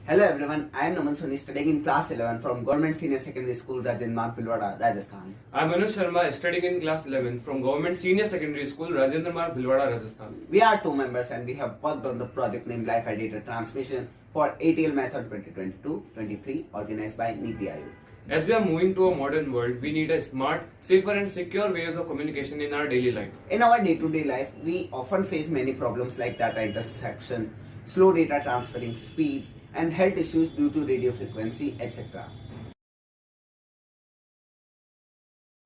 Hello everyone, I am Naman Soni studying in class 11 from Government Senior Secondary School, Rajendra Bhilwara, Rajasthan. I am Anush Sharma, studying in class 11 from Government Senior Secondary School, Rajendra Bhilwara, Rajasthan. We are two members and we have worked on the project named Life Data Transmission for ATL Method 2022-23 organized by Niti Aayog. As we are moving to a modern world, we need a smart, safer and secure ways of communication in our daily life. In our day-to-day life, we often face many problems like data interception, slow data transferring speeds, and health issues due to radio frequency, etc.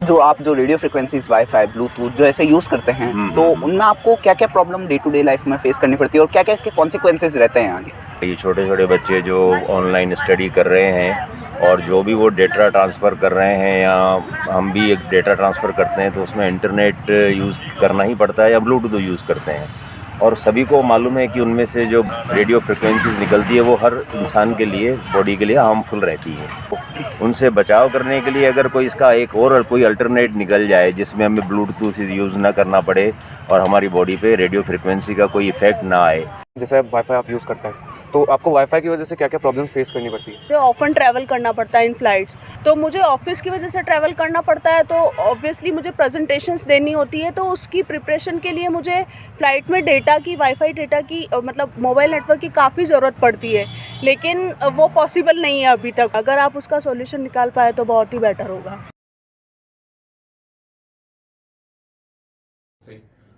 जो radio frequencies wifi Bluetooth जो ऐसे use करते हैं तो उनमें आपको क्या क्या problem day to day life में फेस करनी पड़ती है और क्या क्या इसके कॉन्सिक्वेंसेस रहते हैं आगे? ये छोटे छोटे बच्चे जो ऑनलाइन स्टडी कर रहे हैं और जो भी वो डेटा ट्रांसफ़र कर रहे हैं या हम भी एक डेटा ट्रांसफ़र करते हैं तो उसमें इंटरनेट यूज़ करना ही पड़ता है या ब्लूटूथ यूज़ करते हैं और सभी को मालूम है कि उनमें से जो रेडियो फ्रिक्वेंसीज निकलती है वो हर इंसान के लिए बॉडी के लिए हार्मफुल रहती है। उनसे बचाव करने के लिए अगर कोई इसका एक और कोई अल्टरनेट निकल जाए जिसमें हमें ब्लूटूथ यूज़ ना करना पड़े और हमारी बॉडी पे रेडियो फ्रिक्वेंसी का कोई इफेक्ट ना आए। जैसे वाईफाई आप यूज़ करते हैं तो आपको वाईफाई की वजह से क्या क्या प्रॉब्लम्स फेस करनी पड़ती है? मुझे ऑफन ट्रैवल करना पड़ता है इन फ्लाइट्स, तो मुझे ऑफिस की वजह से ट्रैवल करना पड़ता है, तो ऑब्वियसली मुझे प्रेजेंटेशंस देनी होती है, तो उसकी प्रिपरेशन के लिए मुझे फ़्लाइट में डेटा की, वाईफाई डेटा की, मतलब मोबाइल नेटवर्क की काफ़ी ज़रूरत पड़ती है, लेकिन वो पॉसिबल नहीं है अभी तक। अगर आप उसका सॉल्यूशन निकाल पाए तो बहुत ही बेटर होगा।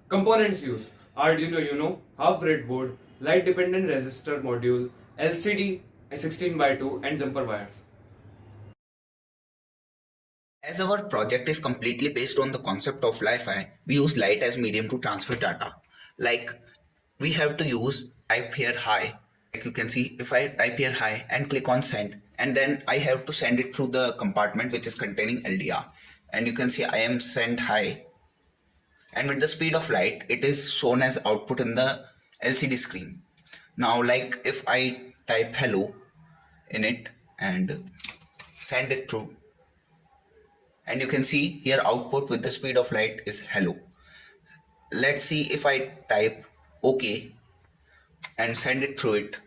Components used: Arduino Uno, half breadboard, light dependent resistor module, LCD 16x2 and jumper wires. As our project is completely based on the concept of Wi-Fi, we use light as medium to transfer data. Like we have to use type here high. Like you can see, if I type here high and click on send, and then I have to send it through the compartment which is containing LDR. And you can see I am sent high. And with the speed of light, it is shown as output in the LCD screen. Now, like if I type hello in it and send it through, and you can see here output with the speed of light is hello. Let's see if I type OK and send it through it,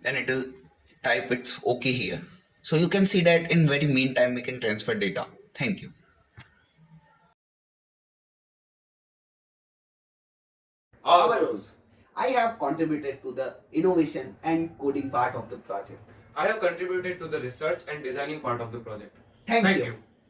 then it will type it's OK here. So you can see that in very meantime we can transfer data. Thank you. Avaroz, I have contributed to the innovation and coding part of the project. I have contributed to the research and designing part of the project. Thank you.